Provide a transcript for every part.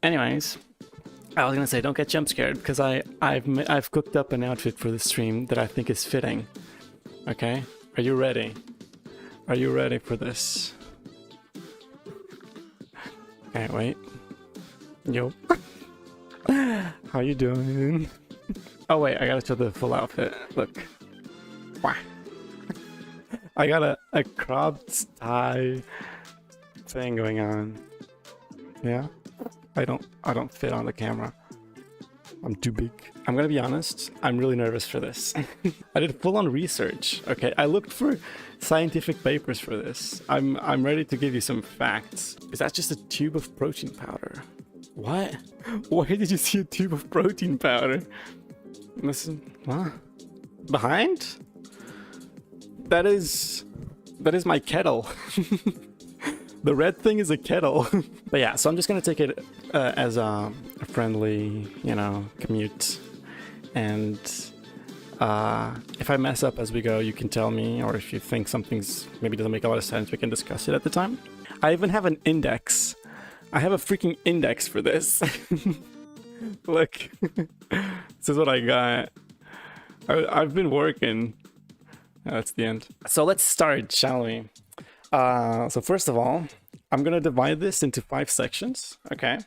anyways, I was gonna say don't get jump scared because I've cooked up an outfit for the stream that I think is fitting. Okay, are you ready? Are you ready for this? Okay, wait. Yo. How you doing? Oh wait, I gotta show the full outfit. Look. Wah. I got a cropped tie thing going on. Yeah? I don't fit on the camera. I'm too big. I'm gonna be honest, I'm really nervous for this. I did full-on research. Okay, I looked for scientific papers for this. I'm ready to give you some facts. Is that just a tube of protein powder? What? Where did you see a tube of protein powder? Listen, what? Behind? That is my kettle. The red thing is a kettle. But yeah, so I'm just gonna take it as a friendly, you know, commute. And if I mess up as we go, you can tell me, or if you think something's maybe doesn't make a lot of sense, we can discuss it at the time. I even have an index. I have a freaking index for this. Look, this is what I got. I've been working. That's the end. So let's start, shall we? So first of all, I'm gonna divide this into 5 sections. Okay.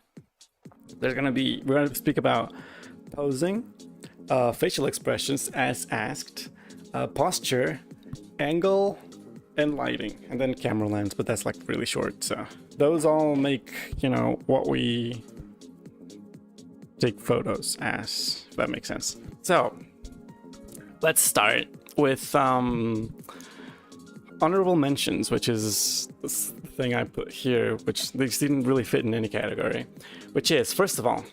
We're gonna speak about posing, facial expressions as asked, posture, angle, and lighting, and then camera lens, but that's like really short. So those all make, you know, what we take photos as, if that makes sense. So let's start with honorable mentions, which is this thing I put here, which these didn't really fit in any category, which is, first of all,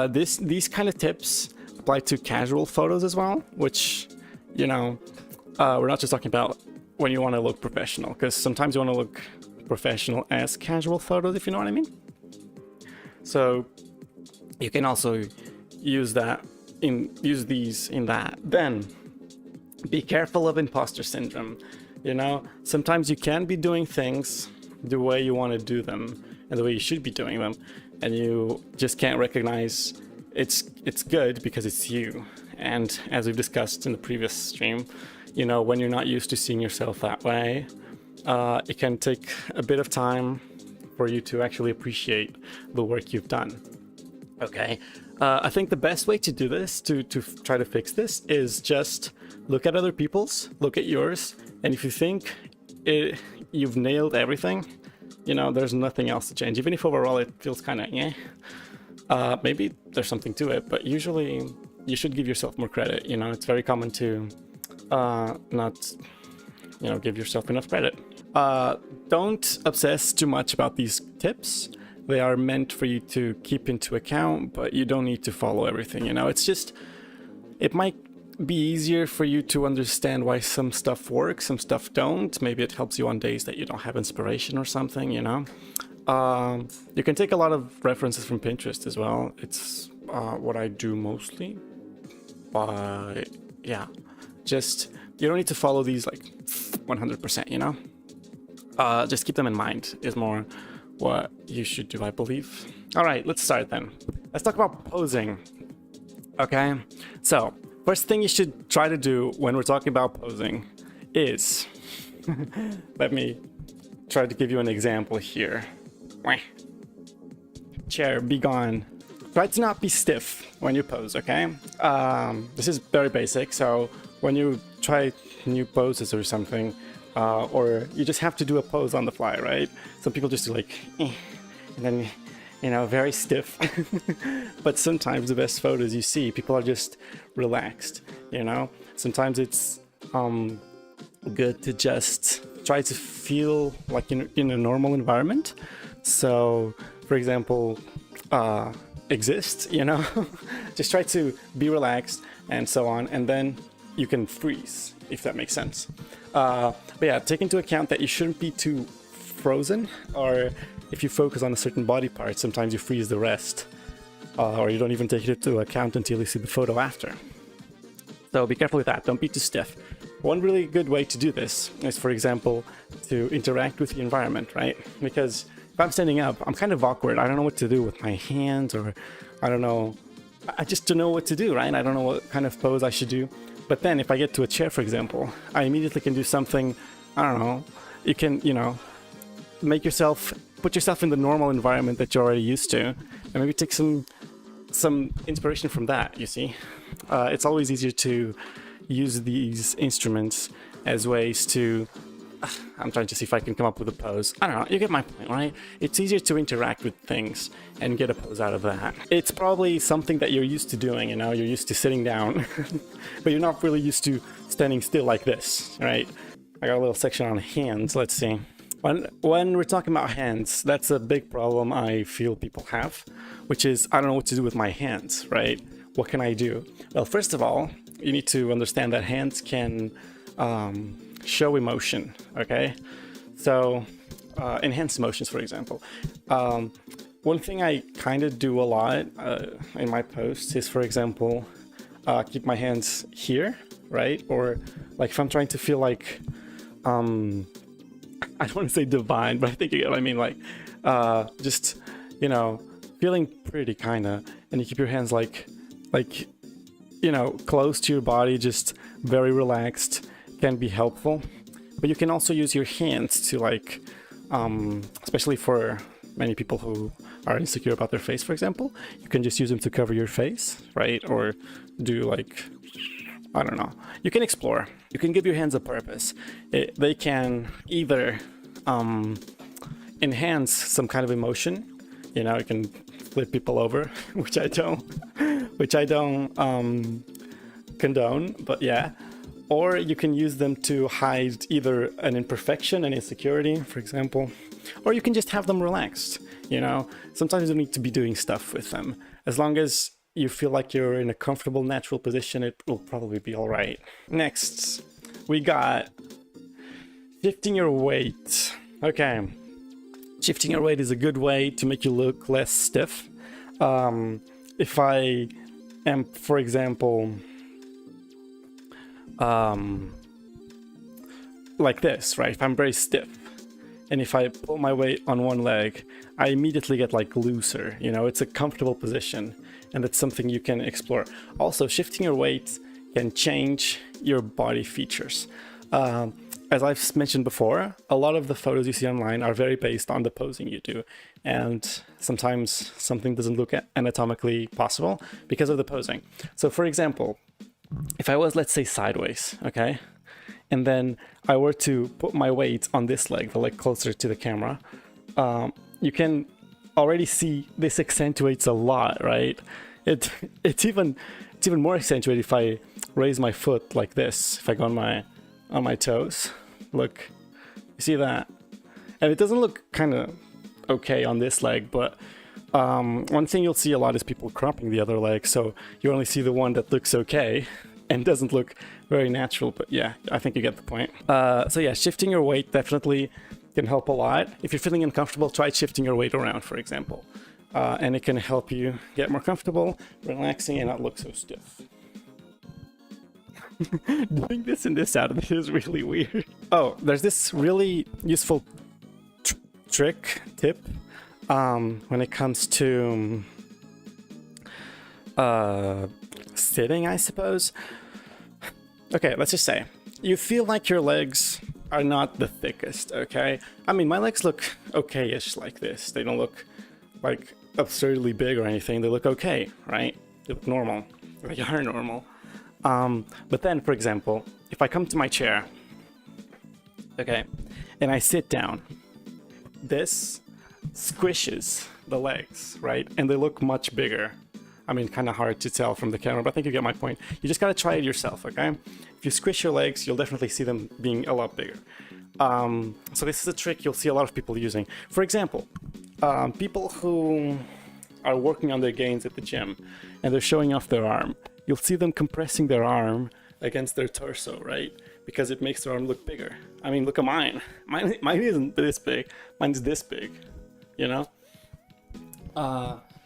these kind of tips apply to casual photos as well, which, you know, we're not just talking about when you want to look professional, because sometimes you want to look professional as casual photos, if you know what I mean. So you can also use these in that. Then be careful of imposter syndrome. You know, sometimes you can be doing things the way you want to do them and the way you should be doing them, and you just can't recognize it's good because it's you. And as we've discussed in the previous stream, you know, when you're not used to seeing yourself that way, it can take a bit of time for you to actually appreciate the work you've done. Okay, I think the best way to do this, to try to fix this, is just look at other people's, look at yours, and if you think you've nailed everything, you know, there's nothing else to change. Even if overall it feels kind of maybe there's something to it, but usually you should give yourself more credit. You know, it's very common to not, you know, give yourself enough credit. Don't obsess too much about these tips. They are meant for you to keep into account, but you don't need to follow everything, you know. It's just, it might be easier for you to understand why some stuff works, some stuff don't. Maybe it helps you on days that you don't have inspiration or something, you know. You can take a lot of references from Pinterest as well. It's what I do mostly. But yeah, just, you don't need to follow these like 100%, you know. Just keep them in mind is more what you should do, I believe. All right, let's start then. Let's talk about posing. Okay, so first thing you should try to do when we're talking about posing is, let me try to give you an example here. Chair, be gone. Try to not be stiff when you pose, okay? This is very basic, so when you try new poses or something, or you just have to do a pose on the fly, right? Some people just do like, and then, you know, very stiff. But sometimes the best photos you see, people are just relaxed, you know? Sometimes it's good to just try to feel like in a normal environment. So, for example, exist, you know? Just try to be relaxed and so on, and then you can freeze, if that makes sense. But yeah, take into account that you shouldn't be too frozen, or if you focus on a certain body part, sometimes you freeze the rest, or you don't even take it into account until you see the photo after. So be careful with that, don't be too stiff. One really good way to do this is, for example, to interact with the environment, right? Because if I'm standing up, I'm kind of awkward. I don't know what to do with my hands, or I don't know. I just don't know what to do, right? I don't know what kind of pose I should do. But then if I get to a chair, for example, I immediately can do something, I don't know. You can, you know, put yourself in the normal environment that you're already used to, and maybe take some inspiration from that, you see? It's always easier to use these instruments as ways to... I'm trying to see if I can come up with a pose. I don't know, you get my point, right? It's easier to interact with things and get a pose out of that. It's probably something that you're used to doing, you know? You're used to sitting down, but you're not really used to standing still like this, right? I got a little section on hands, let's see. When we're talking about hands, that's a big problem I feel people have, which is, I don't know what to do with my hands, right? What can I do? Well, first of all, you need to understand that hands can show emotion, okay? So, enhanced emotions, for example. One thing I kind of do a lot in my posts is, for example, keep my hands here, right? Or like if I'm trying to feel like, I don't want to say divine, but I think you get what I mean, like, just, you know, feeling pretty, kind of, and you keep your hands like, you know, close to your body, just very relaxed, can be helpful. But you can also use your hands to, like, especially for many people who are insecure about their face, for example, you can just use them to cover your face, right? Or do, like, I don't know. You can explore. You can give your hands a purpose. They can either enhance some kind of emotion. You know, you can flip people over, which I don't condone, but yeah. Or you can use them to hide either an imperfection, an insecurity, for example, or you can just have them relaxed. You know, sometimes you don't need to be doing stuff with them. As long as you feel like you're in a comfortable, natural position, it will probably be all right. Next, we got shifting your weight. Okay, shifting your weight is a good way to make you look less stiff. If I am, for example, like this, right? If I'm very stiff, and if I pull my weight on one leg, I immediately get like looser. You know, it's a comfortable position, and that's something you can explore. Also, shifting your weight can change your body features. As I've mentioned before, a lot of the photos you see online are very based on the posing you do, and sometimes something doesn't look anatomically possible because of the posing. So for example, if I was, let's say, sideways, okay, and then I were to put my weight on this leg, the leg closer to the camera, you can already see this accentuates a lot, right? It's even more accentuated if I raise my foot like this, if I go on my toes. Look, you see that? And it doesn't look kind of okay on this leg, but one thing you'll see a lot is people cropping the other leg, so you only see the one that looks okay and doesn't look very natural. But yeah, I think you get the point. So yeah, shifting your weight definitely can help a lot. If you're feeling uncomfortable, try shifting your weight around, for example, and it can help you get more comfortable, relaxing, and not look so stiff. Doing this and this out of this is really weird. Oh, there's this really useful tip when it comes to sitting, I suppose. Okay, let's just say you feel like your legs are not the thickest, okay? I mean, my legs look okay-ish like this. They don't look like absurdly big or anything. They look okay, right? They look normal. They are normal. But then, for example, if I come to my chair, okay, and I sit down, this squishes the legs, right? And they look much bigger. I mean, kind of hard to tell from the camera, but I think you get my point. You just gotta try it yourself, okay? If you squish your legs, you'll definitely see them being a lot bigger. So this is a trick you'll see a lot of people using. For example, people who are working on their gains at the gym and they're showing off their arm, you'll see them compressing their arm against their torso, right? Because it makes their arm look bigger. I mean, look at mine. Mine isn't this big. Mine's this big, you know?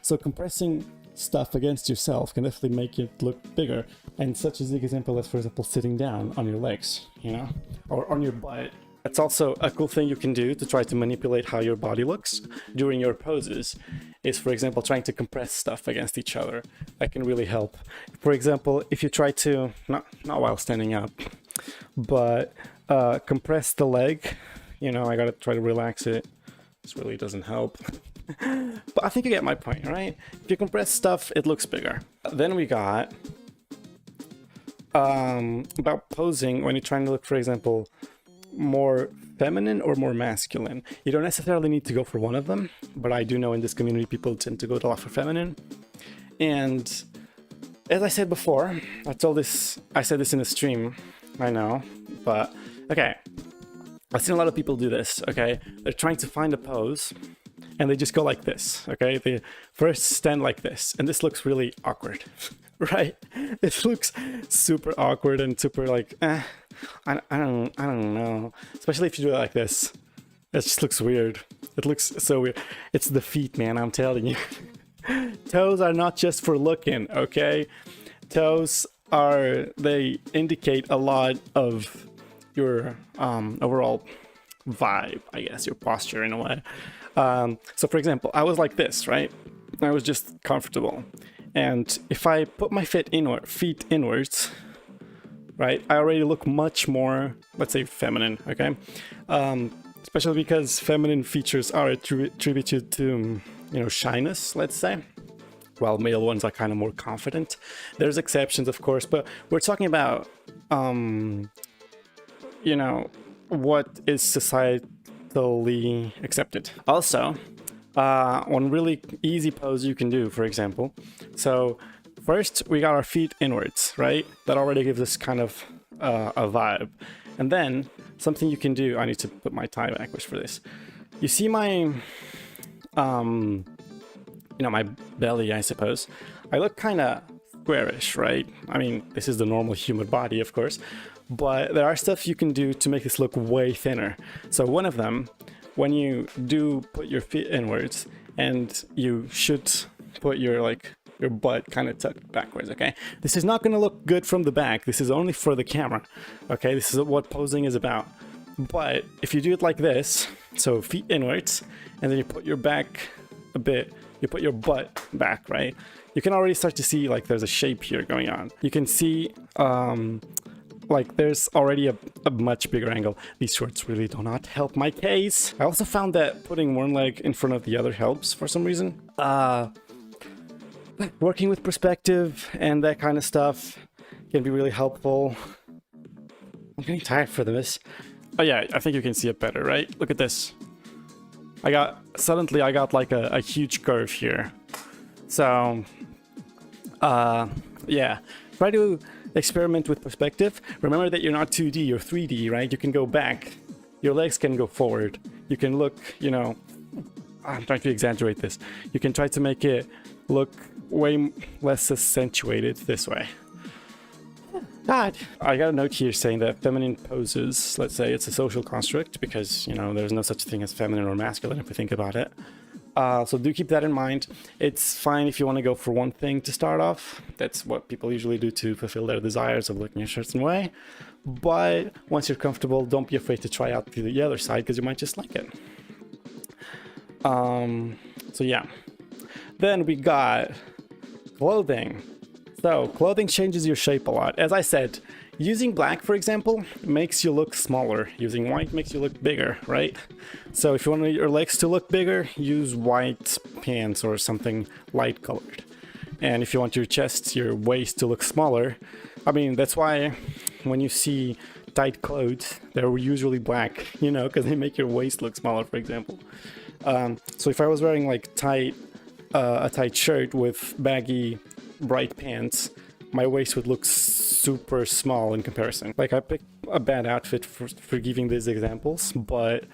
So compressing stuff against yourself can definitely make it look bigger. And such as the example as, for example, sitting down on your legs, you know? Or on your butt, That's also a cool thing you can do to try to manipulate how your body looks during your poses, is, for example, trying to compress stuff against each other. That can really help. For example, if you try to, not while standing up, but compress the leg, you know, I gotta try to relax it. This really doesn't help. But I think you get my point, right? If you compress stuff, it looks bigger. Then we got about posing when you're trying to look, for example, more feminine or more masculine. You don't necessarily need to go for one of them, but I do know in this community people tend to go a lot for feminine. And as I said before, I said this in the stream, I know, but okay, I've seen a lot of people do this, okay? They're trying to find a pose and they just go like this, okay? They first stand like this, and this looks really awkward, right? It looks super awkward and super like, I don't know. Especially if you do it like this. It just looks weird. It looks so weird. It's the feet, man, I'm telling you. Toes are not just for looking, okay? Toes they indicate a lot of your overall vibe, I guess, your posture in a way. So for example, I was like this, right? I was just comfortable. And if I put my feet inwards, right, I already look much more, let's say, feminine, okay? Especially because feminine features are attributed to, you know, shyness, let's say, while male ones are kind of more confident. There's exceptions, of course, but we're talking about, you know, what is societally accepted. Also, one really easy pose you can do, for example. So first we got our feet inwards, right? That already gives us kind of a vibe. And then something you can do, I need to put my tie backwards for this. You see my, you know, my belly, I suppose. I look kind of squarish, right? I mean, this is the normal human body, of course, but there are stuff you can do to make this look way thinner. So one of them, when you do put your feet inwards, and you should put your butt kind of tucked backwards, okay? This is not going to look good from the back. This is only for the camera, okay? This is what posing is about. But if you do it like this, so feet inwards, and then you put your back a bit, you put your butt back, right? You can already start to see like there's a shape here going on. You can see like there's already a much bigger angle. These shorts really do not help my case. I also found that putting one leg in front of the other helps for some reason. Working with perspective and that kind of stuff can be really helpful. I'm getting tired for this. Oh yeah, I think you can see it better, right? Look at this. Suddenly I got like a huge curve here. So, yeah, try to experiment with perspective. Remember that you're not 2D, you're 3D, right? You can go back. Your legs can go forward. You can look, you know, I'm trying to exaggerate this. You can try to make it look way less accentuated this way. God, I got a note here saying that feminine poses, let's say it's a social construct because, you know, there's no such thing as feminine or masculine if we think about it. So do keep that in mind. It's fine if you want to go for one thing to start off. That's what people usually do to fulfill their desires of looking a certain way. But once you're comfortable, don't be afraid to try out the other side because you might just like it. So yeah. Then we got clothing. So clothing changes your shape a lot. As I said, using black, for example, makes you look smaller. Using white makes you look bigger, right? So if you want your legs to look bigger, use white pants or something light colored. And if you want your chest, your waist to look smaller, I mean, that's why when you see tight clothes, they're usually black, you know, because they make your waist look smaller, for example. So if I was wearing like a tight shirt with baggy bright pants, my waist would look super small in comparison. Like I picked a bad outfit for giving these examples, but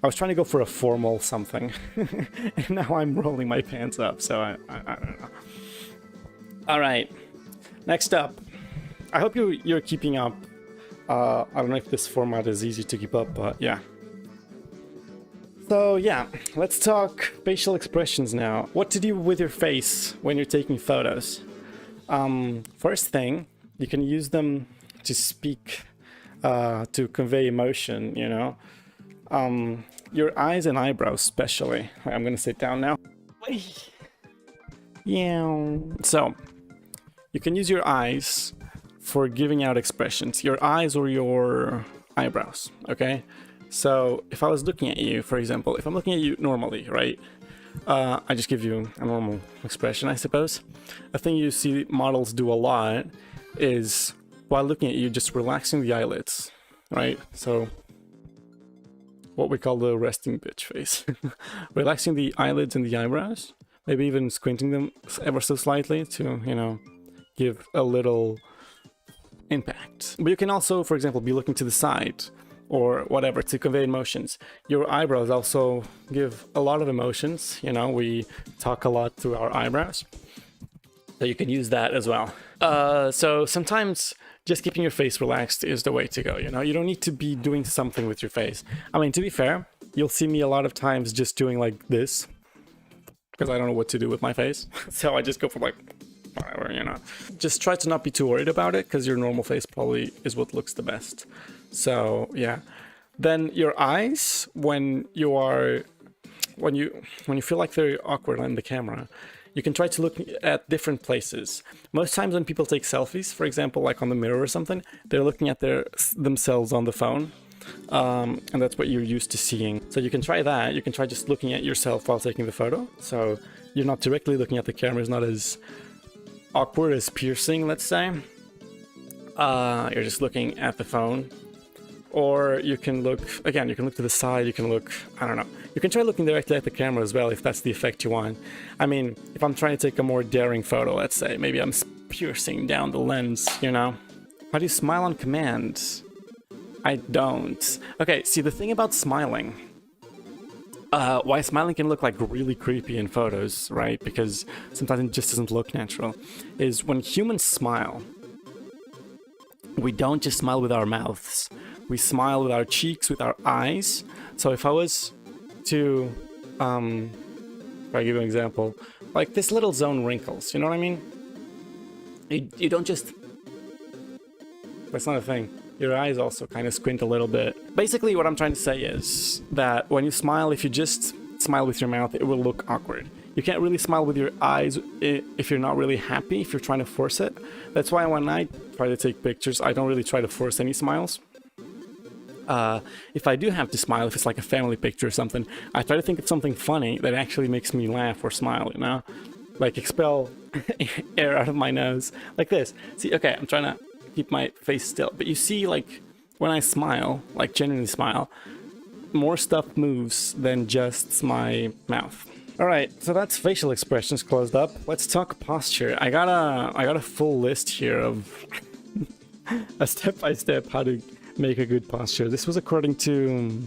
I was trying to go for a formal something. And now I'm rolling my pants up, so I don't know. All right, next up. I hope you're keeping up. I don't know if this format is easy to keep up, but yeah. So yeah, let's talk facial expressions now. What to do with your face when you're taking photos. First thing, you can use them to speak, to convey emotion, you know. your eyes and eyebrows especially. I'm gonna sit down now. Yeah. So you can use your eyes for giving out expressions, your eyes or your eyebrows, okay? So if I was looking at you, for example, if I'm looking at you normally, right? I just give you a normal expression, I suppose. A thing you see models do a lot is, while looking at you, just relaxing the eyelids, right? So what we call the resting bitch face. Relaxing the eyelids and the eyebrows, maybe even squinting them ever so slightly to, you know, give a little impact. But you can also, for example, be looking to the side or whatever to convey emotions. Your eyebrows also give a lot of emotions. You know, we talk a lot through our eyebrows, so you can use that as well. So sometimes just keeping your face relaxed is the way to go. You know, you don't need to be doing something with your face. I mean, to be fair, you'll see me a lot of times just doing like this because I don't know what to do with my face. So I just go for like whatever, you know. Just try to not be too worried about it, because your normal face probably is what looks the best. So yeah. Then your eyes, when you feel like they're awkward on the camera, you can try to look at different places. Most times when people take selfies, for example, like on the mirror or something, they're looking at themselves on the phone. And that's what you're used to seeing. So you can try that. You can try just looking at yourself while taking the photo. So you're not directly looking at the camera. It's not as awkward as piercing, let's say. You're just looking at the phone. Or you can look, again, you can look to the side, you can look, I don't know. You can try looking directly at the camera as well, if that's the effect you want. I mean, if I'm trying to take a more daring photo, let's say, maybe I'm piercing down the lens, you know? How do you smile on command? I don't. Okay, see, the thing about smiling, why smiling can look like really creepy in photos, right? Because sometimes it just doesn't look natural, is when humans smile, we don't just smile with our mouths. We smile with our cheeks, with our eyes. So if I was to, if I give you an example, like this little zone wrinkles, you know what I mean? You don't just, that's not a thing. Your eyes also kind of squint a little bit. Basically what I'm trying to say is that when you smile, if you just smile with your mouth, it will look awkward. You can't really smile with your eyes if you're not really happy, if you're trying to force it. That's why when I try to take pictures, I don't really try to force any smiles. If I do have to smile, if it's like a family picture or something, I try to think of something funny that actually makes me laugh or smile, you know? Like expel air out of my nose, like this. See, okay, I'm trying to keep my face still, but you see, like, when I smile, like genuinely smile, more stuff moves than just my mouth. Alright, so that's facial expressions closed up. Let's talk posture. I got a full list here of a step-by-step how to make a good posture. This was according to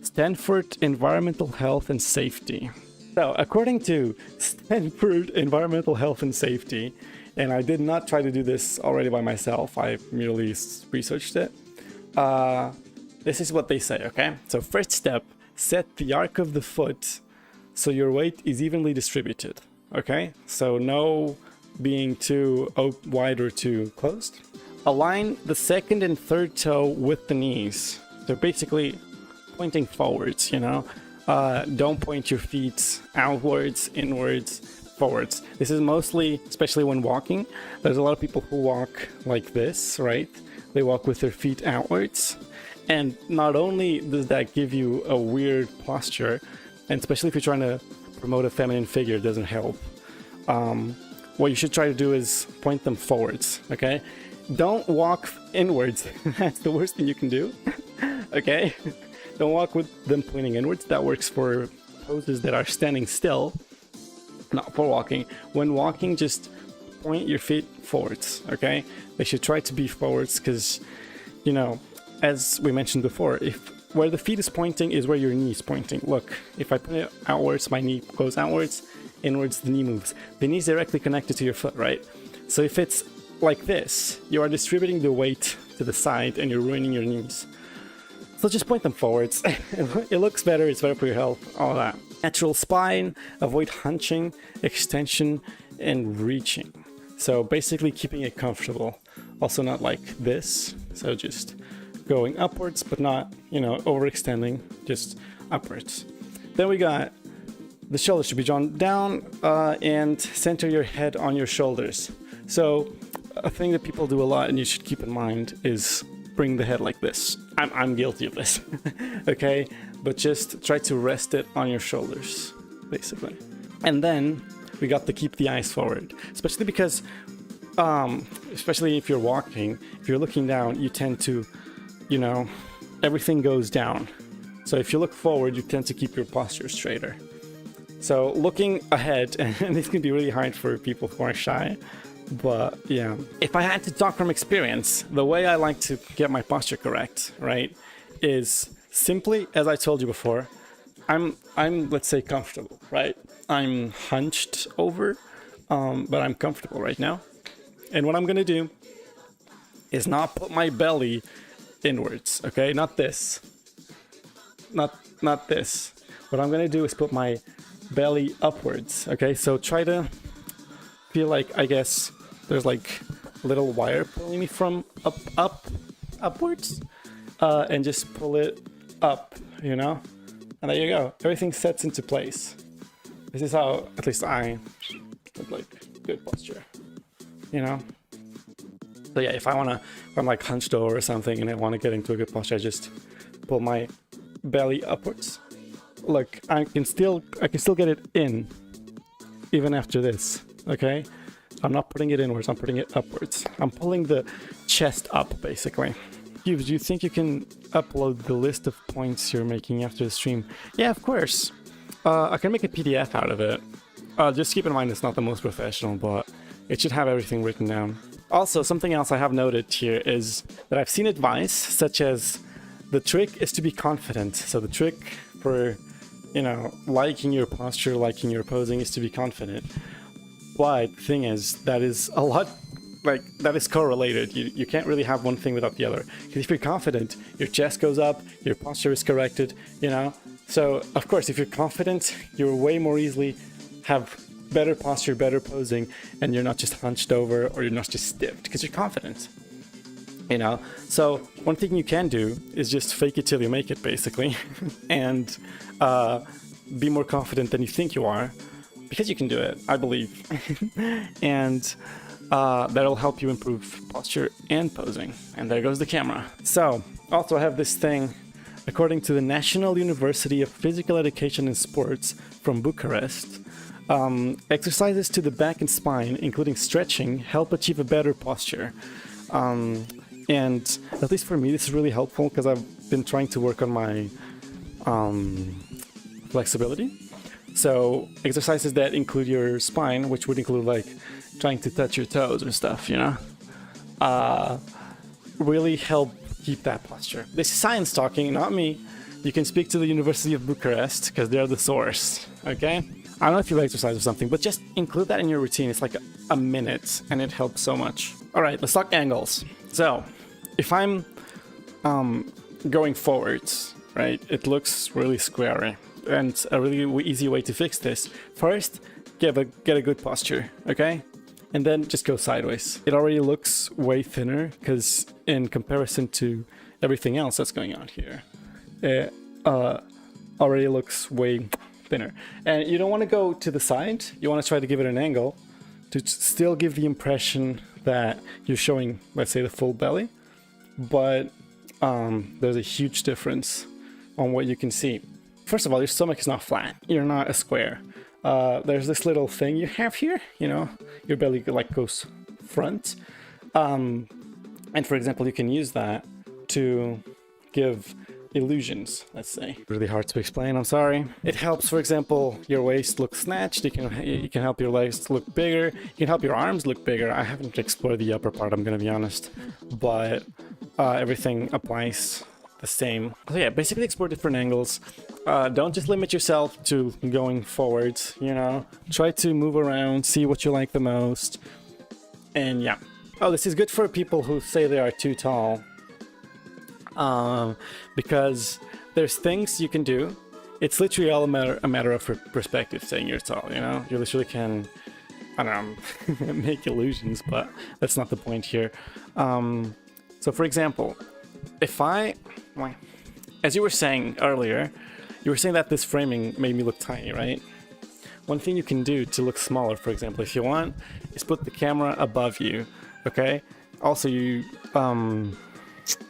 Stanford Environmental Health and Safety. So according to Stanford Environmental Health and Safety, and I did not try to do this already by myself, I merely researched it. This is what they say, okay? So first step, set the arc of the foot so your weight is evenly distributed, okay? So no being too wide or too closed. Align the second and third toe with the knees. They're basically pointing forwards, you know? Don't point your feet outwards, inwards, forwards. This is mostly, especially when walking, there's a lot of people who walk like this, right? They walk with their feet outwards. And not only does that give you a weird posture, and especially if you're trying to promote a feminine figure, it doesn't help. What you should try to do is point them forwards, okay? Don't walk inwards. That's the worst thing you can do, okay? Don't walk with them pointing inwards. That works for poses that are standing still, not for walking. When walking, just point your feet forwards, okay? They should try to be forwards because, you know, as we mentioned before, if where the feet is pointing is where your knee is pointing. Look, if I put it outwards, my knee goes outwards, inwards, the knee moves. The knee is directly connected to your foot, right? So if it's like this, you are distributing the weight to the side and you're ruining your knees. So just point them forwards. It looks better, it's better for your health, all of that. Natural spine, avoid hunching, extension, and reaching. So basically keeping it comfortable. Also not like this, so just going upwards, but not, you know, overextending, just upwards. Then we got the shoulders should be drawn down and center your head on your shoulders. So a thing that people do a lot and you should keep in mind is bring the head like this. I'm guilty of this, okay? But just try to rest it on your shoulders, basically. And then we got to keep the eyes forward, especially because, especially if you're walking, if you're looking down, you tend to, you know, everything goes down. So if you look forward, you tend to keep your posture straighter. So looking ahead, and this can be really hard for people who are shy, but yeah. If I had to talk from experience, the way I like to get my posture correct, right, is simply, as I told you before, I'm let's say comfortable, right? I'm hunched over, but I'm comfortable right now. And what I'm gonna do is not put my belly inwards, okay? Not this. Not this. What I'm gonna do is put my belly upwards, okay? So try to feel like, I guess, there's like a little wire pulling me from upwards, and just pull it up, you know? And there you go. Everything sets into place. This is how, at least I would like good posture, you know? So yeah, if I'm like hunched over or something and I want to get into a good posture, I just pull my belly upwards. Look, I can still get it in even after this, okay? I'm not putting it inwards, I'm putting it upwards. I'm pulling the chest up, basically. Do you think you can upload the list of points you're making after the stream? Yeah, of course. I can make a PDF out of it. Just keep in mind it's not the most professional, but it should have everything written down. Also, something else I have noted here is that I've seen advice such as the trick is to be confident. So the trick for, you know, liking your posture, liking your posing is to be confident. But the thing is, that is a lot, like, that is correlated. You can't really have one thing without the other. Because if you're confident, your chest goes up, your posture is corrected, you know? So, of course, if you're confident, you'll way more easily have better posture, better posing, and you're not just hunched over or you're not just stiffed, because you're confident, you know? So, one thing you can do is just fake it till you make it, basically, and be more confident than you think you are, because you can do it, I believe. And that'll help you improve posture and posing. And there goes the camera. So, also I have this thing, according to the National University of Physical Education and Sports from Bucharest, exercises to the back and spine, including stretching, help achieve a better posture. And at least for me, this is really helpful because I've been trying to work on my flexibility. So exercises that include your spine, which would include like trying to touch your toes or stuff, you know, really help keep that posture. This is science talking, not me. You can speak to the University of Bucharest because they're the source, okay? I don't know if you exercise or something, but just include that in your routine. It's like a minute and it helps so much. All right, let's talk angles. So if I'm going forwards, right, it looks really square. And a really easy way to fix this. First, get a good posture, okay? And then just go sideways. It already looks way thinner because in comparison to everything else that's going on here, it already looks way thinner. And you don't want to go to the side. You want to try to give it an angle to still give the impression that you're showing, let's say, the full belly. But there's a huge difference on what you can see. First of all, your stomach is not flat. You're not a square. There's this little thing you have here, you know, your belly like goes front. And for example, you can use that to give illusions, let's say. Really hard to explain, I'm sorry. It helps, for example, your waist look snatched. You can help your legs look bigger. You can help your arms look bigger. I haven't explored the upper part, I'm gonna be honest. But everything applies the same. So yeah, basically explore different angles. Don't just limit yourself to going forwards, you know. Try to move around, see what you like the most. And yeah. Oh, this is good for people who say they are too tall. Because there's things you can do. It's literally all a matter of perspective saying you're tall, you know. You literally can, I don't know, make illusions, but that's not the point here. So for example, if I, well, as you were saying earlier, you were saying that this framing made me look tiny, right? One thing you can do to look smaller, for example, if you want, is put the camera above you, okay? Also,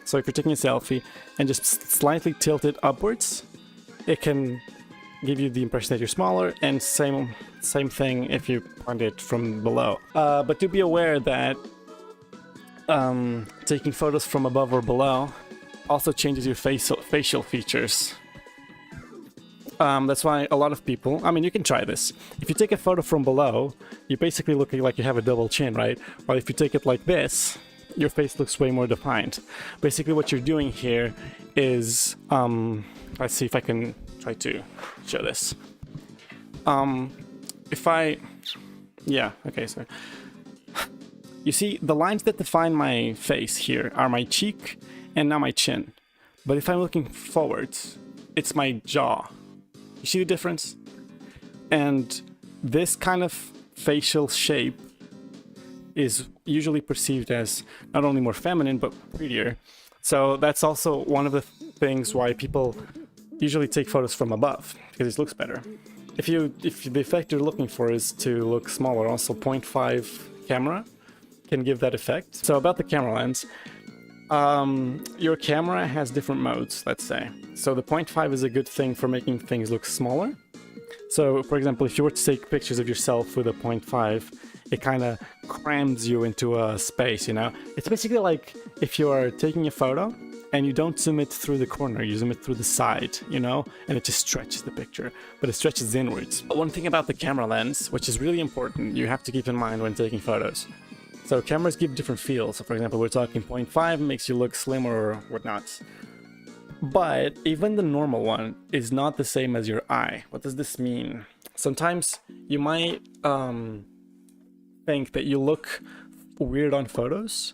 so if you're taking a selfie and just slightly tilt it upwards, it can give you the impression that you're smaller, and same thing if you point it from below. But do be aware that taking photos from above or below also changes your facial features. That's why a lot of people, I mean, you can try this. If you take a photo from below, you're basically looking like you have a double chin, right? While if you take it like this, your face looks way more defined. Basically what you're doing here is, let's see if I can try to show this. Yeah, okay, so you see the lines that define my face here are my cheek and now my chin. But if I'm looking forwards, it's my jaw. You see the difference? And this kind of facial shape is usually perceived as not only more feminine, but prettier. So that's also one of the things why people usually take photos from above, because it looks better. If the effect you're looking for is to look smaller, also 0.5 camera can give that effect. So about the camera lens, your camera has different modes, let's say. So the 0.5 is a good thing for making things look smaller. So for example, if you were to take pictures of yourself with a 0.5, it kind of crams you into a space, you know? It's basically like if you are taking a photo and you don't zoom it through the corner, you zoom it through the side, you know? And it just stretches the picture, but it stretches inwards. But one thing about the camera lens, which is really important, you have to keep in mind when taking photos. So cameras give different feels. So for example, we're talking 0.5 makes you look slimmer or whatnot. But even the normal one is not the same as your eye. What does this mean? Sometimes you might think that you look weird on photos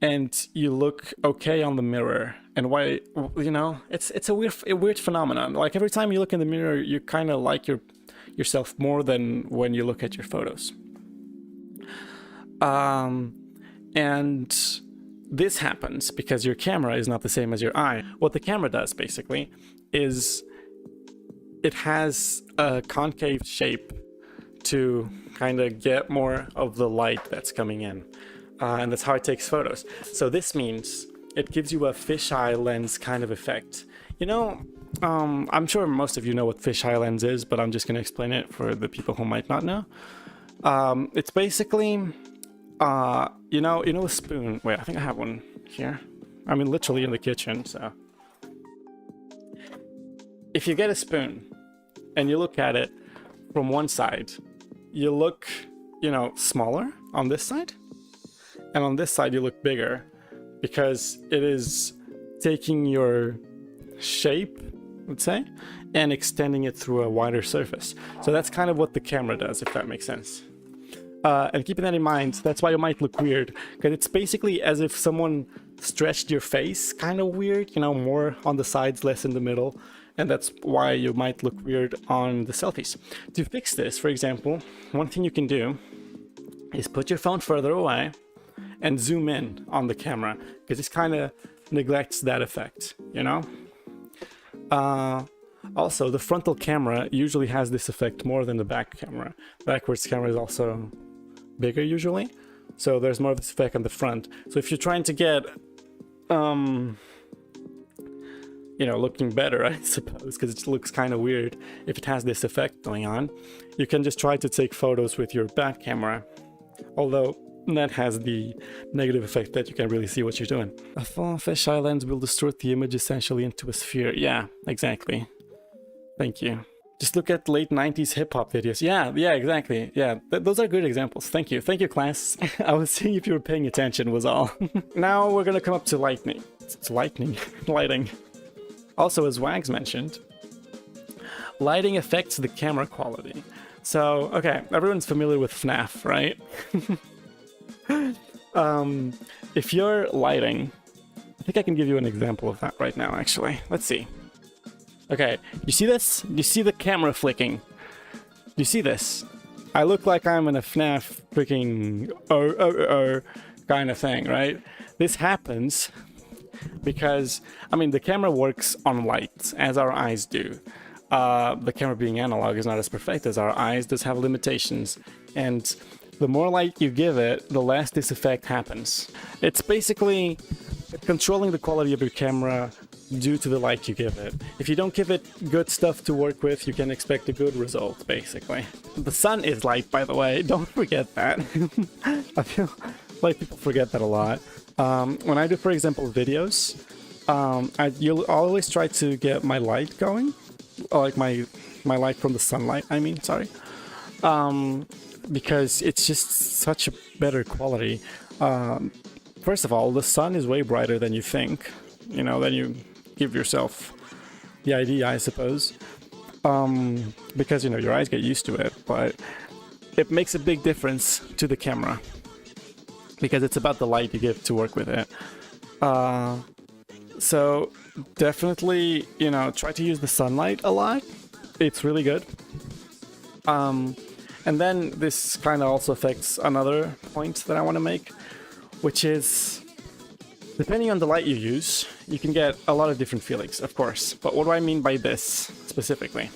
and you look okay on the mirror. And why, you know, it's a weird phenomenon. Like every time you look in the mirror, you kind of like yourself more than when you look at your photos. And this happens because your camera is not the same as your eye. What the camera does basically is it has a concave shape to kind of get more of the light that's coming in. And that's how it takes photos. So this means it gives you a fisheye lens kind of effect. You know, I'm sure most of you know what fisheye lens is, but I'm just going to explain it for the people who might not know. It's basically, you know a spoon. Wait, I think I have one here. I mean, literally in the kitchen, so. If you get a spoon and you look at it from one side, you look, you know, smaller on this side. And on this side, you look bigger because it is taking your shape, let's say, and extending it through a wider surface. So that's kind of what the camera does, if that makes sense. And keeping that in mind, that's why you might look weird, because it's basically as if someone stretched your face kind of weird, you know, more on the sides, less in the middle. And that's why you might look weird on the selfies. To fix this, for example, one thing you can do is put your phone further away and zoom in on the camera, because this kind of neglects that effect, you know? Also, the frontal camera usually has this effect more than the back camera. Backwards camera is also bigger usually, so there's more of this effect on the front. So if you're trying to get, you know, looking better, I suppose, because it looks kind of weird if it has this effect going on, you can just try to take photos with your back camera. Although that has the negative effect that you can't really see what you're doing. A full fisheye lens will distort the image essentially into a sphere. Yeah, exactly. Thank you. Just look at late 90s hip-hop videos. Yeah, exactly. Yeah, those are good examples. Thank you, class. I was seeing if you were paying attention was all. Now we're gonna come up to lighting. Lighting. Also, as Wags mentioned, lighting affects the camera quality. So, okay, everyone's familiar with FNAF, right? If you're lighting, I think I can give you an example of that right now, actually. Let's see. Okay, you see this? You see the camera flicking? You see this? I look like I'm in a FNAF freaking kind of thing, right? This happens because, I mean, the camera works on light, as our eyes do. The camera being analog is not as perfect as our eyes, does have limitations, and the more light you give it, the less this effect happens. It's basically controlling the quality of your camera due to the light you give it. If you don't give it good stuff to work with, you can expect a good result, basically. The sun is light, by the way, don't forget that. I feel like people forget that a lot. When I do, for example, videos, you'll always try to get my light going, like my light from the sunlight, I mean, sorry. Because it's just such a better quality. First of all, the sun is way brighter than you think, you know, than you give yourself the idea, I suppose. Because, you know, your eyes get used to it, but it makes a big difference to the camera. Because it's about the light you give to work with it. So definitely, you know, try to use the sunlight a lot. It's really good. And then this kind of also affects another point that I want to make, which is, depending on the light you use, you can get a lot of different feelings, of course. But what do I mean by this specifically?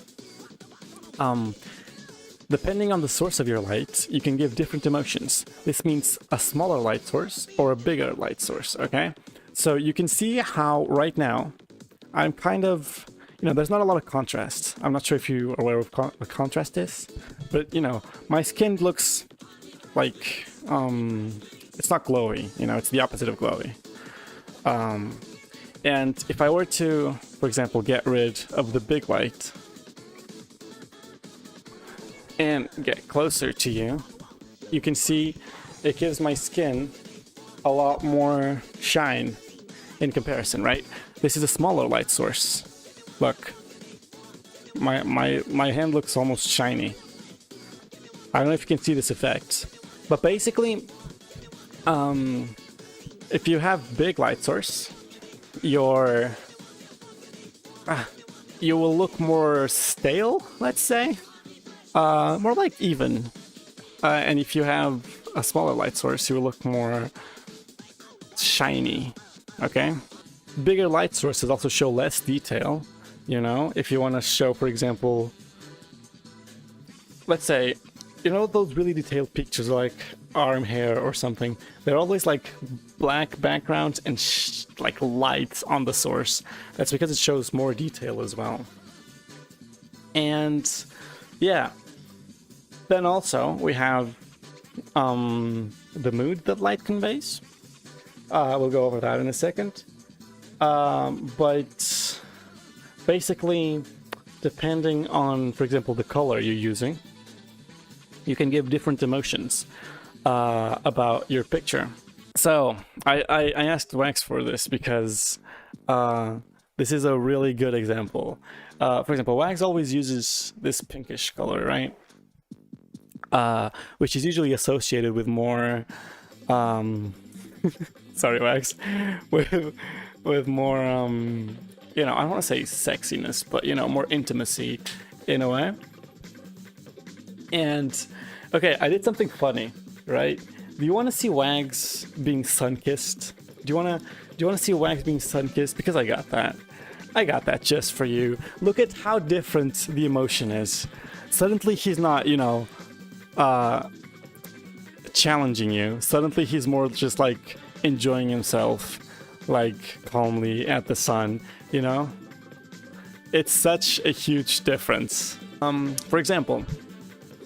Depending on the source of your light, you can give different emotions. This means a smaller light source or a bigger light source, okay? So you can see how right now, I'm kind of, you know, there's not a lot of contrast. I'm not sure if you are aware of what contrast is, but, you know, my skin looks like, it's not glowy, you know, it's the opposite of glowy. And if I were to, for example, get rid of the big light and get closer to you, you can see it gives my skin a lot more shine in comparison, right? This is a smaller light source. Look, my hand looks almost shiny. I don't know if you can see this effect, but basically, if you have big light source, you will look more stale, let's say, more like even. And if you have a smaller light source, you will look more shiny. Okay, bigger light sources also show less detail. You know, if you want to show, for example, let's say, you know, those really detailed pictures like arm hair or something, they're always like black backgrounds and like lights on the source. That's because it shows more detail as well. And yeah, then also we have the mood that light conveys. We'll go over that in a second. But basically, depending on, for example, the color you're using, you can give different emotions about your picture. So I asked Wax for this because this is a really good example. For example, Wax always uses this pinkish color, right? Which is usually associated with more sorry, Wax, with more you know, I don't want to say sexiness, but, you know, more intimacy in a way. And okay, I did something funny, right? Do you want to see Wags being sun-kissed? Do you want to see Wags being sun-kissed? Because I got that just for you. Look at how different the emotion is. Suddenly he's not, you know, challenging you. Suddenly he's more just like enjoying himself, like calmly at the sun, you know? It's such a huge difference. For example,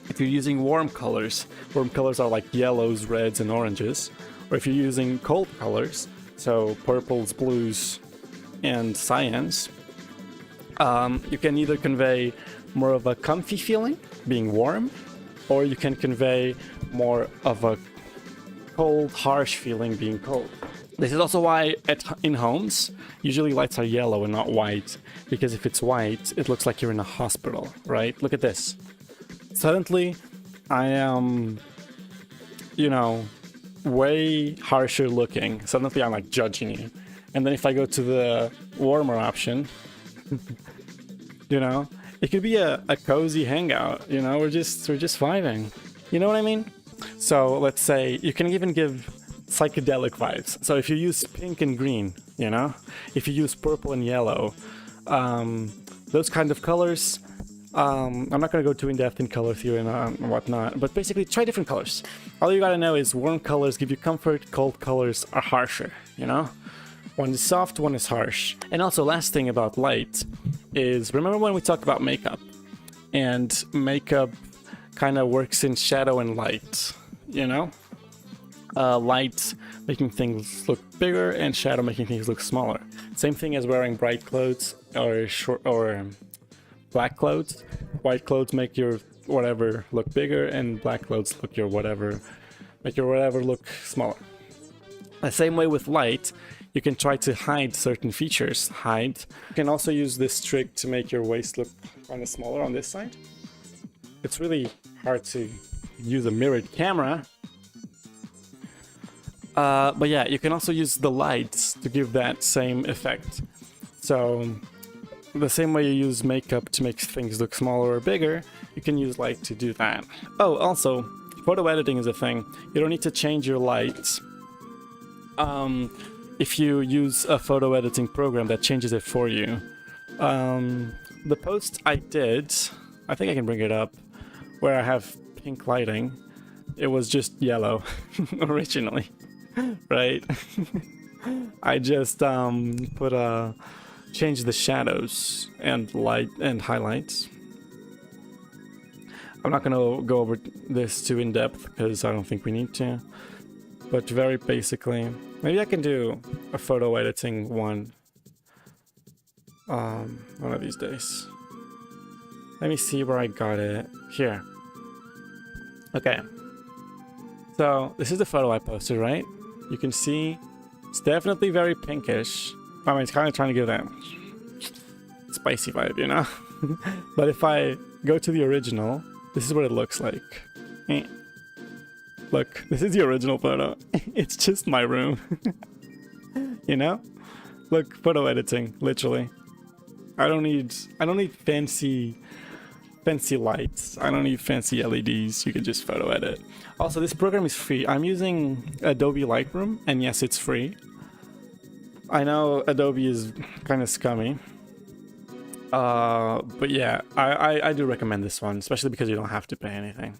if you're using warm colors are like yellows, reds, and oranges, or if you're using cold colors, so purples, blues, and cyans, you can either convey more of a comfy feeling, being warm, or you can convey more of a cold, harsh feeling, being cold. This is also why in homes, usually lights are yellow and not white, because if it's white, it looks like you're in a hospital, right? Look at this. Suddenly, I am, you know, way harsher looking. Suddenly I'm like judging you. And then if I go to the warmer option, you know, it could be a cozy hangout, you know, we're just vibing. You know what I mean? So let's say you can even give psychedelic vibes. So if you use pink and green, you know? If you use purple and yellow, those kind of colors, I'm not going to go too in-depth in color theory and whatnot, but basically try different colors. All you gotta know is warm colors give you comfort, cold colors are harsher, you know? One is soft, one is harsh. And also, last thing about light is, remember when we talked about makeup? And makeup kind of works in shadow and light, you know? Light making things look bigger and shadow making things look smaller. Same thing as wearing bright clothes or black clothes. White clothes make your whatever look bigger, and black clothes make your whatever look smaller. The same way with light, you can try to hide certain features. You can also use this trick to make your waist look kind of smaller on this side. It's really hard to use a mirrored camera. But yeah, you can also use the lights to give that same effect. So the same way you use makeup to make things look smaller or bigger, you can use light to do that. Oh, also, photo editing is a thing. You don't need to change your lights. If you use a photo editing program that changes it for you. The post I did, I think I can bring it up, where I have pink lighting, it was just yellow originally, right? I just change the shadows and light and highlights. I'm not gonna go over this too in depth because I don't think we need to, but very basically, maybe I can do a photo editing one of these days. Let me see where I got it. Here. Okay. So this is the photo I posted, right? You can see it's definitely very pinkish. I mean, it's kind of trying to give that spicy vibe, you know? But if I go to the original, this is what it looks like. Look, this is the original photo. It's just my room. You know? Look, photo editing, literally. I don't need fancy lights. I don't need fancy LEDs. You can just photo edit. Also, this program is free. I'm using Adobe Lightroom, and yes, it's free. I know Adobe is kind of scummy. But yeah, I do recommend this one, especially because you don't have to pay anything.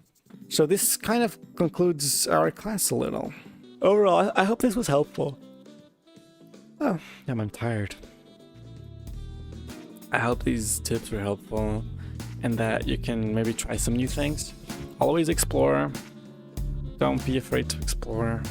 So this kind of concludes our class a little. Overall, I hope this was helpful. Oh, damn, I'm tired. I hope these tips were helpful and that you can maybe try some new things. Always explore. Don't be afraid to explore.